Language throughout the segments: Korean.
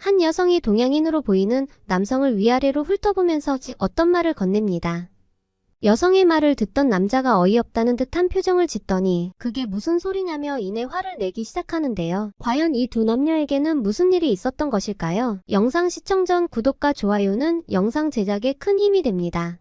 한 여성이 동양인으로 보이는 남성을 위아래로 훑어보면서 어떤 말을 건넵니다. 여성의 말을 듣던 남자가 어이없다는 듯한 표정을 짓더니 그게 무슨 소리냐며 이내 화를 내기 시작하는데요. 과연 이 두 남녀에게는 무슨 일이 있었던 것일까요? 영상 시청 전 구독과 좋아요는 영상 제작에 큰 힘이 됩니다.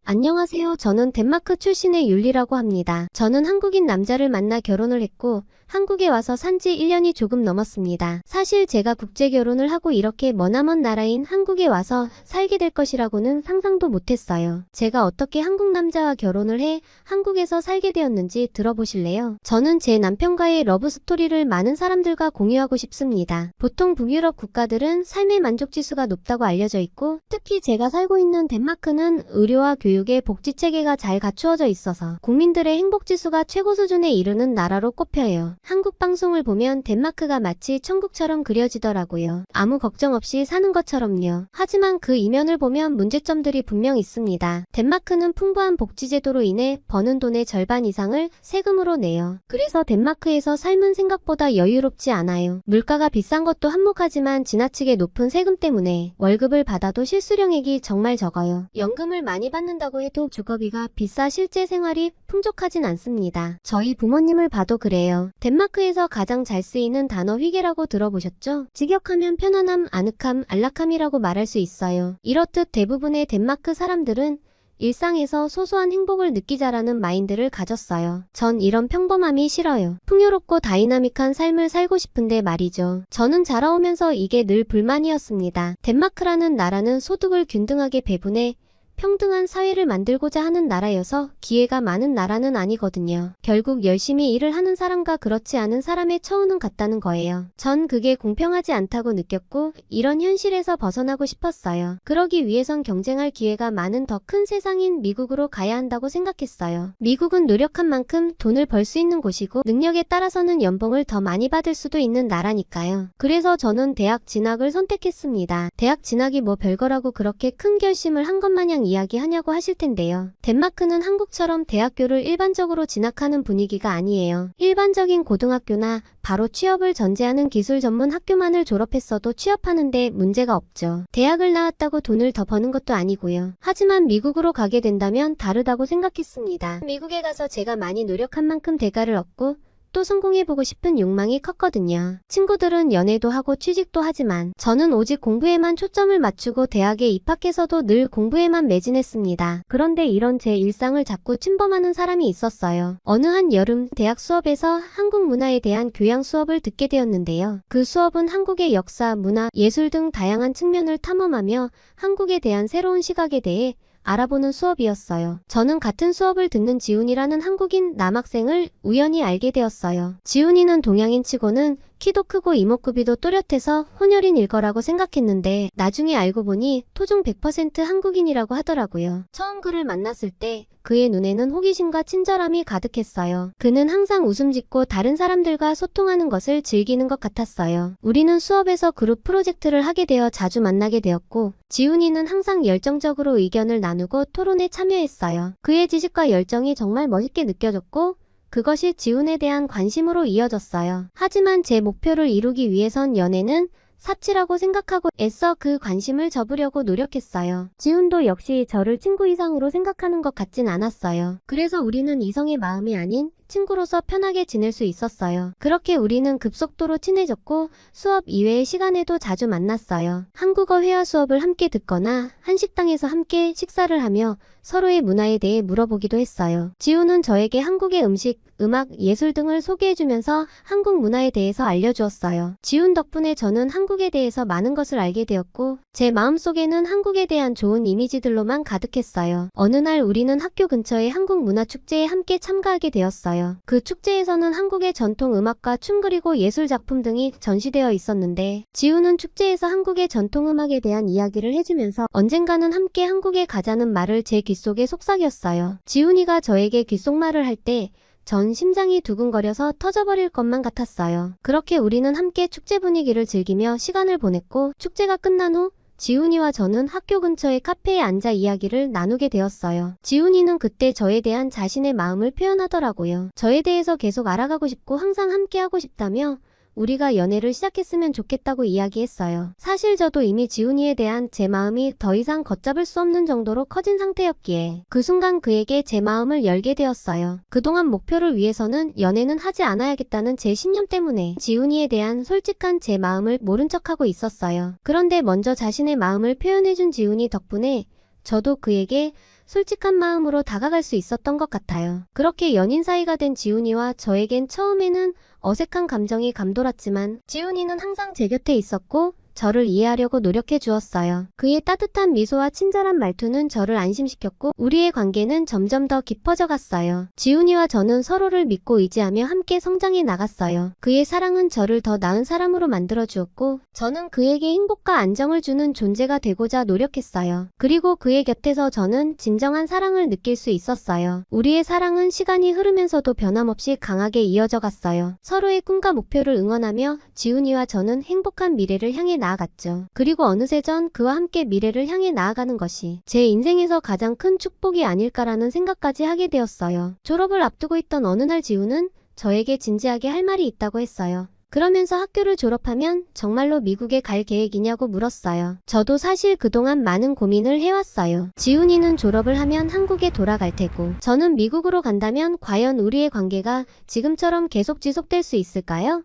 안녕하세요. 저는 덴마크 출신의 율리라고 합니다. 저는 한국인 남자를 만나 결혼을 했고 한국에 와서 산지 1년이 조금 넘었습니다. 사실 제가 국제결혼을 하고 이렇게 머나먼 나라인 한국에 와서 살게 될 것이라고는 상상도 못했어요. 제가 어떻게 한국 남자와 결혼을 해 한국에서 살게 되었는지 들어보실래요? 저는 제 남편과의 러브스토리를 많은 사람들과 공유하고 싶습니다. 보통 북유럽 국가들은 삶의 만족지수가 높다고 알려져 있고 특히 제가 살고 있는 덴마크는 의료와 교육의 복지체계가 잘 갖추어져 있어서 국민들의 행복지수가 최고 수준에 이르는 나라로 꼽혀요. 한국 방송을 보면 덴마크가 마치 천국처럼 그려지더라고요. 아무 걱정 없이 사는 것처럼요. 하지만 그 이면을 보면 문제점들이 분명 있습니다. 덴마크는 풍부한 복지제도로 인해 버는 돈의 절반 이상을 세금으로 내요. 그래서 덴마크에서 삶은 생각보다 여유롭지 않아요. 물가가 비싼 것도 한몫하지만 지나치게 높은 세금 때문에 월급을 받아도 실수령액이 정말 적어요. 연금을 많이 받는다고 해도 주거비가 비싸 실제 생활이 풍족하진 않습니다. 저희 부모님을 봐도 그래요. 덴마크에서 가장 잘 쓰이는 단어 휘게라고 들어보셨죠? 직역하면 편안함, 아늑함, 안락함이라고 말할 수 있어요. 이렇듯 대부분의 덴마크 사람들은 일상에서 소소한 행복을 느끼자라는 마인드를 가졌어요. 전 이런 평범함이 싫어요. 풍요롭고 다이나믹한 삶을 살고 싶은데 말이죠. 저는 자라오면서 이게 늘 불만이었습니다. 덴마크라는 나라는 소득을 균등하게 배분해 평등한 사회를 만들고자 하는 나라여서 기회가 많은 나라는 아니거든요. 결국 열심히 일을 하는 사람과 그렇지 않은 사람의 처우는 같다는 거예요. 전 그게 공평하지 않다고 느꼈고 이런 현실에서 벗어나고 싶었어요. 그러기 위해선 경쟁할 기회가 많은 더 큰 세상인 미국으로 가야 한다고 생각했어요. 미국은 노력한 만큼 돈을 벌 수 있는 곳이고 능력에 따라서는 연봉을 더 많이 받을 수도 있는 나라니까요. 그래서 저는 대학 진학을 선택했습니다. 대학 진학이 뭐 별거라고 그렇게 큰 결심을 한 것 마냥 이야기하냐고 하실 텐데요. 덴마크는 한국처럼 대학교를 일반적으로 진학하는 분위기가 아니에요. 일반적인 고등학교나 바로 취업을 전제하는 기술 전문 학교만을 졸업했어도 취업하는데 문제가 없죠. 대학을 나왔다고 돈을 더 버는 것도 아니고요. 하지만 미국으로 가게 된다면 다르다고 생각했습니다. 미국에 가서 제가 많이 노력한 만큼 대가를 얻고 또 성공해보고 싶은 욕망이 컸거든요. 친구들은 연애도 하고 취직도 하지만 저는 오직 공부에만 초점을 맞추고 대학에 입학해서도 늘 공부에만 매진했습니다. 그런데 이런 제 일상을 자꾸 침범하는 사람이 있었어요. 어느 한 여름 대학 수업에서 한국 문화에 대한 교양 수업을 듣게 되었는데요. 그 수업은 한국의 역사, 문화, 예술 등 다양한 측면을 탐험하며 한국에 대한 새로운 시각에 대해 알아보는 수업이었어요. 저는 같은 수업을 듣는 지훈이라는 한국인 남학생을 우연히 알게 되었어요. 지훈이는 동양인 치고는 키도 크고 이목구비도 또렷해서 혼혈인일 거라고 생각했는데 나중에 알고 보니 토종 100% 한국인이라고 하더라고요. 처음 그를 만났을 때 그의 눈에는 호기심과 친절함이 가득했어요. 그는 항상 웃음 짓고 다른 사람들과 소통하는 것을 즐기는 것 같았어요. 우리는 수업에서 그룹 프로젝트를 하게 되어 자주 만나게 되었고 지훈이는 항상 열정적으로 의견을 나누고 토론에 참여했어요. 그의 지식과 열정이 정말 멋있게 느껴졌고 그것이 지훈에 대한 관심으로 이어졌어요. 하지만 제 목표를 이루기 위해선 연애는 사치라고 생각하고 애써 그 관심을 접으려고 노력했어요. 지훈도 역시 저를 친구 이상으로 생각하는 것 같진 않았어요. 그래서 우리는 이성의 마음이 아닌 친구로서 편하게 지낼 수 있었어요. 그렇게 우리는 급속도로 친해졌고 수업 이외의 시간에도 자주 만났어요. 한국어 회화 수업을 함께 듣거나 한식당에서 함께 식사를 하며 서로의 문화에 대해 물어보기도 했어요. 지훈은 저에게 한국의 음식, 음악, 예술 등을 소개해주면서 한국 문화에 대해서 알려주었어요. 지훈 덕분에 저는 한국에 대해서 많은 것을 알게 되었고 제 마음속에는 한국에 대한 좋은 이미지들로만 가득했어요. 어느 날 우리는 학교 근처의 한국 문화축제에 함께 참가하게 되었어요. 그 축제에서는 한국의 전통 음악과 춤 그리고 예술 작품 등이 전시되어 있었는데 지훈은 축제에서 한국의 전통 음악에 대한 이야기를 해주면서 언젠가는 함께 한국에 가자는 말을 제 귓속에 속삭였어요. 지훈이가 저에게 귓속말을 할 때 전 심장이 두근거려서 터져버릴 것만 같았어요. 그렇게 우리는 함께 축제 분위기를 즐기며 시간을 보냈고 축제가 끝난 후 지훈이와 저는 학교 근처의 카페에 앉아 이야기를 나누게 되었어요. 지훈이는 그때 저에 대한 자신의 마음을 표현하더라고요. 저에 대해서 계속 알아가고 싶고 항상 함께하고 싶다며 우리가 연애를 시작했으면 좋겠다고 이야기했어요. 사실 저도 이미 지훈이에 대한 제 마음이 더 이상 걷잡을 수 없는 정도로 커진 상태였기에 그 순간 그에게 제 마음을 열게 되었어요. 그동안 목표를 위해서는 연애는 하지 않아야겠다는 제 신념 때문에 지훈이에 대한 솔직한 제 마음을 모른 척하고 있었어요. 그런데 먼저 자신의 마음을 표현해준 지훈이 덕분에 저도 그에게 솔직한 마음으로 다가갈 수 있었던 것 같아요. 그렇게 연인 사이가 된 지훈이와 저에겐 처음에는 어색한 감정이 감돌았지만 지훈이는 항상 제 곁에 있었고 저를 이해하려고 노력해 주었어요. 그의 따뜻한 미소와 친절한 말투는 저를 안심시켰고 우리의 관계는 점점 더 깊어져 갔어요. 지훈이와 저는 서로를 믿고 의지하며 함께 성장해 나갔어요. 그의 사랑은 저를 더 나은 사람으로 만들어 주었고 저는 그에게 행복과 안정을 주는 존재가 되고자 노력했어요. 그리고 그의 곁에서 저는 진정한 사랑을 느낄 수 있었어요. 우리의 사랑은 시간이 흐르면서도 변함없이 강하게 이어져 갔어요. 서로의 꿈과 목표를 응원하며 지훈이와 저는 행복한 미래를 향해 나아갔죠. 그리고 어느새 전 그와 함께 미래를 향해 나아가는 것이 제 인생에서 가장 큰 축복이 아닐까라는 생각까지 하게 되었어요. 졸업을 앞두고 있던 어느 날 지훈은 저에게 진지하게 할 말이 있다고 했어요. 그러면서 학교를 졸업하면 정말로 미국에 갈 계획이냐고 물었어요. 저도 사실 그동안 많은 고민을 해왔어요. 지훈이는 졸업을 하면 한국에 돌아갈 테고 저는 미국으로 간다면 과연 우리의 관계가 지금처럼 계속 지속될 수 있을까요?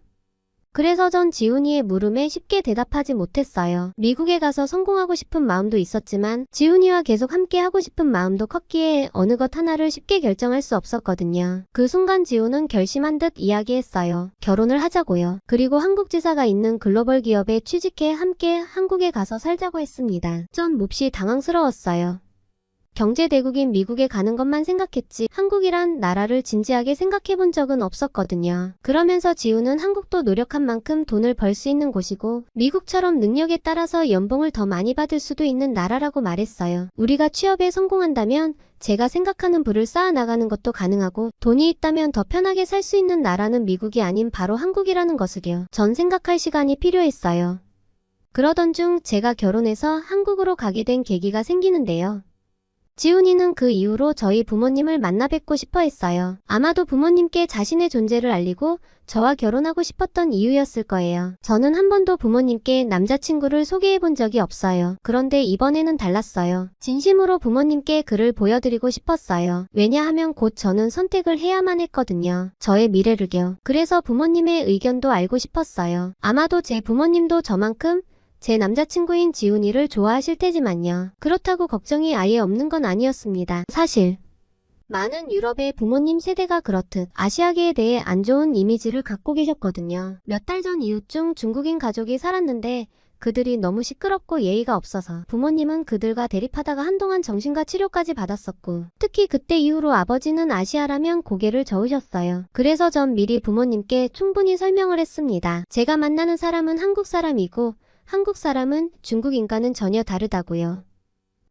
그래서 전 지훈이의 물음에 쉽게 대답하지 못했어요. 미국에 가서 성공하고 싶은 마음도 있었지만 지훈이와 계속 함께 하고 싶은 마음도 컸기에 어느 것 하나를 쉽게 결정할 수 없었거든요. 그 순간 지훈은 결심한 듯 이야기했어요. 결혼을 하자고요. 그리고 한국 지사가 있는 글로벌 기업에 취직해 함께 한국에 가서 살자고 했습니다. 전 몹시 당황스러웠어요. 경제대국인 미국에 가는 것만 생각했지 한국이란 나라를 진지하게 생각해 본 적은 없었거든요. 그러면서 지훈은 한국도 노력한 만큼 돈을 벌 수 있는 곳이고 미국처럼 능력에 따라서 연봉을 더 많이 받을 수도 있는 나라라고 말했어요. 우리가 취업에 성공한다면 제가 생각하는 부를 쌓아나가는 것도 가능하고 돈이 있다면 더 편하게 살 수 있는 나라는 미국이 아닌 바로 한국이라는 것을요. 전 생각할 시간이 필요했어요. 그러던 중 제가 결혼해서 한국으로 가게 된 계기가 생기는데요. 지훈이는 그 이후로 저희 부모님을 만나 뵙고 싶어 했어요. 아마도 부모님께 자신의 존재를 알리고 저와 결혼하고 싶었던 이유였을 거예요. 저는 한 번도 부모님께 남자친구를 소개해 본 적이 없어요. 그런데 이번에는 달랐어요. 진심으로 부모님께 그를 보여드리고 싶었어요. 왜냐하면 곧 저는 선택을 해야만 했거든요. 저의 미래를요. 그래서 부모님의 의견도 알고 싶었어요. 아마도 제 부모님도 저만큼 제 남자친구인 지훈이를 좋아하실 테지만요. 그렇다고 걱정이 아예 없는 건 아니었습니다. 사실 많은 유럽의 부모님 세대가 그렇듯 아시아계에 대해 안 좋은 이미지를 갖고 계셨거든요. 몇 달 전 이웃 중 중국인 가족이 살았는데 그들이 너무 시끄럽고 예의가 없어서 부모님은 그들과 대립하다가 한동안 정신과 치료까지 받았었고 특히 그때 이후로 아버지는 아시아라면 고개를 저으셨어요. 그래서 전 미리 부모님께 충분히 설명을 했습니다. 제가 만나는 사람은 한국 사람이고 한국 사람은 중국인과는 전혀 다르다고요.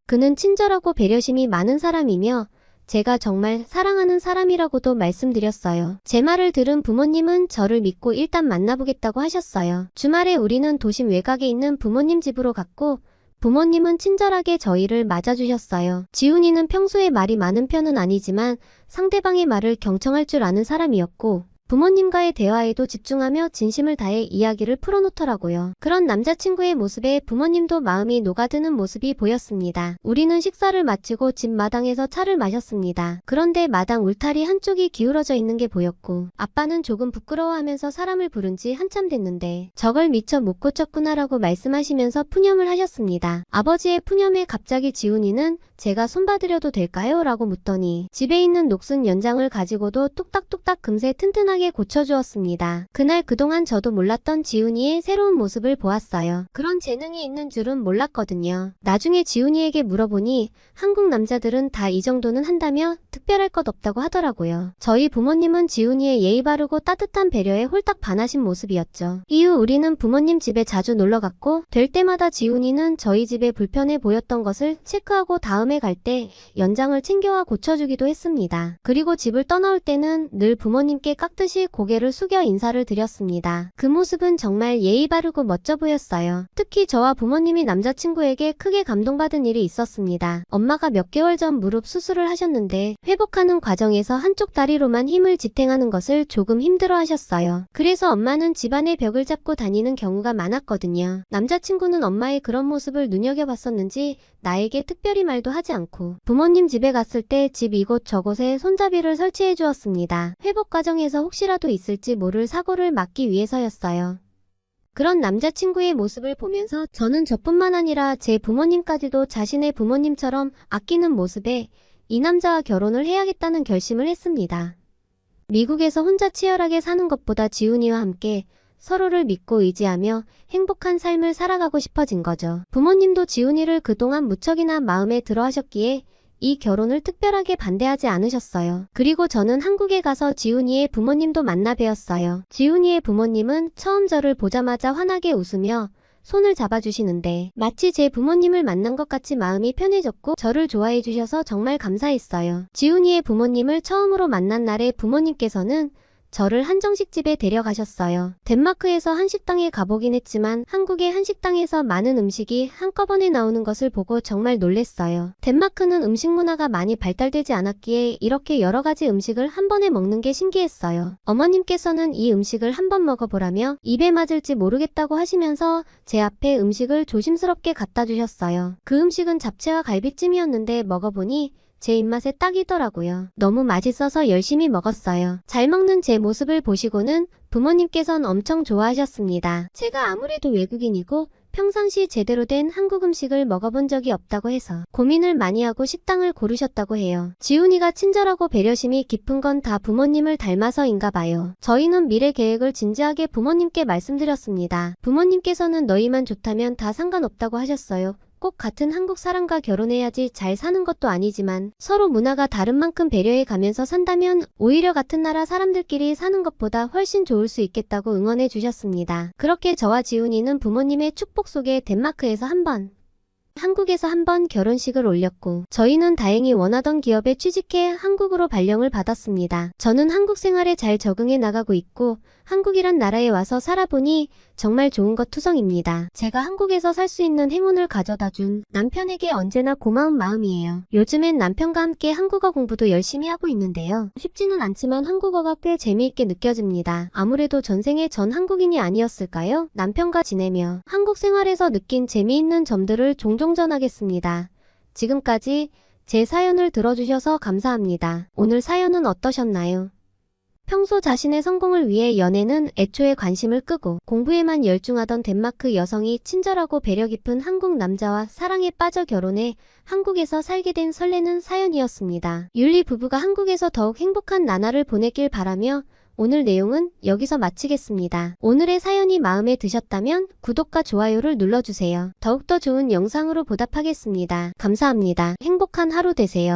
그는 친절하고 배려심이 많은 사람이며 제가 정말 사랑하는 사람이라고도 말씀드렸어요. 제 말을 들은 부모님은 저를 믿고 일단 만나보겠다고 하셨어요. 주말에 우리는 도심 외곽에 있는 부모님 집으로 갔고 부모님은 친절하게 저희를 맞아주셨어요. 지훈이는 평소에 말이 많은 편은 아니지만 상대방의 말을 경청할 줄 아는 사람이었고 부모님과의 대화에도 집중하며 진심을 다해 이야기를 풀어놓더라고요. 그런 남자친구의 모습에 부모님도 마음이 녹아드는 모습이 보였습니다. 우리는 식사를 마치고 집 마당에서 차를 마셨습니다. 그런데 마당 울타리 한쪽이 기울어져 있는 게 보였고 아빠는 조금 부끄러워하면서 사람을 부른 지 한참 됐는데 저걸 미처 못 고쳤구나라고 말씀하시면서 푸념을 하셨습니다. 아버지의 푸념에 갑자기 지훈이는 제가 손봐드려도 될까요? 라고 묻더니 집에 있는 녹슨 연장을 가지고도 뚝딱뚝딱 금세 튼튼하게 고쳐주었습니다. 그날 그동안 저도 몰랐던 지훈이의 새로운 모습을 보았어요. 그런 재능이 있는 줄은 몰랐거든요. 나중에 지훈이에게 물어보니 한국 남자들은 다 이 정도는 한다며 특별할 것 없다고 하더라고요. 저희 부모님은 지훈이의 예의 바르고 따뜻한 배려에 홀딱 반하신 모습이었죠. 이후 우리는 부모님 집에 자주 놀러갔고 될 때마다 지훈이는 저희 집에 불편해 보였던 것을 체크하고 다음에 갈 때 연장을 챙겨와 고쳐주기도 했습니다. 그리고 집을 떠나올 때는 늘 부모님께 깍듯이 듯이 고개를 숙여 인사를 드렸습니다. 그 모습은 정말 예의 바르고 멋져 보였어요. 특히 저와 부모님이 남자친구에게 크게 감동받은 일이 있었습니다. 엄마가 몇 개월 전 무릎 수술을 하셨는데 회복하는 과정에서 한쪽 다리로만 힘을 지탱하는 것을 조금 힘들어 하셨어요. 그래서 엄마는 집안의 벽을 잡고 다니는 경우가 많았거든요. 남자친구는 엄마의 그런 모습을 눈여겨봤었는지 나에게 특별히 말도 하지 않고 부모님 집에 갔을 때 집 이곳 저곳에 손잡이를 설치해 주었습니다. 회복 과정에서 혹시라도 있을지 모를 사고를 막기 위해서였어요. 그런 남자친구의 모습을 보면서 저는 저뿐만 아니라 제 부모님까지도 자신의 부모님처럼 아끼는 모습에 이 남자와 결혼을 해야겠다는 결심을 했습니다. 미국에서 혼자 치열하게 사는 것보다 지훈이와 함께 서로를 믿고 의지하며 행복한 삶을 살아가고 싶어진 거죠. 부모님도 지훈이를 그동안 무척이나 마음에 들어 하셨기에 이 결혼을 특별하게 반대하지 않으셨어요. 그리고 저는 한국에 가서 지훈이의 부모님도 만나 뵈었어요. 지훈이의 부모님은 처음 저를 보자마자 환하게 웃으며 손을 잡아주시는데 마치 제 부모님을 만난 것 같이 마음이 편해졌고 저를 좋아해 주셔서 정말 감사했어요. 지훈이의 부모님을 처음으로 만난 날에 부모님께서는 저를 한정식집에 데려가셨어요. 덴마크에서 한식당에 가보긴 했지만 한국의 한식당에서 많은 음식이 한꺼번에 나오는 것을 보고 정말 놀랬어요. 덴마크는 음식 문화가 많이 발달되지 않았기에 이렇게 여러 가지 음식을 한 번에 먹는 게 신기했어요. 어머님께서는 이 음식을 한번 먹어보라며 입에 맞을지 모르겠다고 하시면서 제 앞에 음식을 조심스럽게 갖다 주셨어요. 그 음식은 잡채와 갈비찜이었는데 먹어보니 제 입맛에 딱이더라고요. 너무 맛있어서 열심히 먹었어요. 잘 먹는 제 모습을 보시고는 부모님께선 엄청 좋아하셨습니다. 제가 아무래도 외국인이고 평상시 제대로 된 한국 음식을 먹어본 적이 없다고 해서 고민을 많이 하고 식당을 고르셨다고 해요. 지훈이가 친절하고 배려심이 깊은 건 다 부모님을 닮아서인가 봐요. 저희는 미래 계획을 진지하게 부모님께 말씀드렸습니다. 부모님께서는 너희만 좋다면 다 상관없다고 하셨어요. 꼭 같은 한국 사람과 결혼해야지 잘 사는 것도 아니지만 서로 문화가 다른 만큼 배려해 가면서 산다면 오히려 같은 나라 사람들끼리 사는 것보다 훨씬 좋을 수 있겠다고 응원해 주셨습니다. 그렇게 저와 지훈이는 부모님의 축복 속에 덴마크에서 한국에서 한 번 결혼식을 올렸고 저희는 다행히 원하던 기업에 취직해 한국으로 발령을 받았습니다. 저는 한국 생활에 잘 적응해 나가고 있고 한국이란 나라에 와서 살아보니 정말 좋은 것 투성입니다. 제가 한국에서 살 수 있는 행운을 가져다 준 남편에게 언제나 고마운 마음이에요. 요즘엔 남편과 함께 한국어 공부도 열심히 하고 있는데요. 쉽지는 않지만 한국어가 꽤 재미있게 느껴집니다. 아무래도 전생에 전 한국인이 아니었을까요? 남편과 지내며 한국 생활에서 느낀 재미있는 점들을 종종 전하겠습니다. 지금까지 제 사연을 들어주셔서 감사합니다. 오늘 사연은 어떠셨나요? 평소 자신의 성공을 위해 연애는 애초에 관심을 끄고 공부에만 열중하던 덴마크 여성이 친절하고 배려 깊은 한국 남자와 사랑에 빠져 결혼해 한국에서 살게 된 설레는 사연이었습니다. 율리 부부가 한국에서 더욱 행복한 나날을 보내길 바라며 오늘 내용은 여기서 마치겠습니다. 오늘의 사연이 마음에 드셨다면 구독과 좋아요를 눌러주세요. 더욱더 좋은 영상으로 보답하겠습니다. 감사합니다. 행복한 하루 되세요.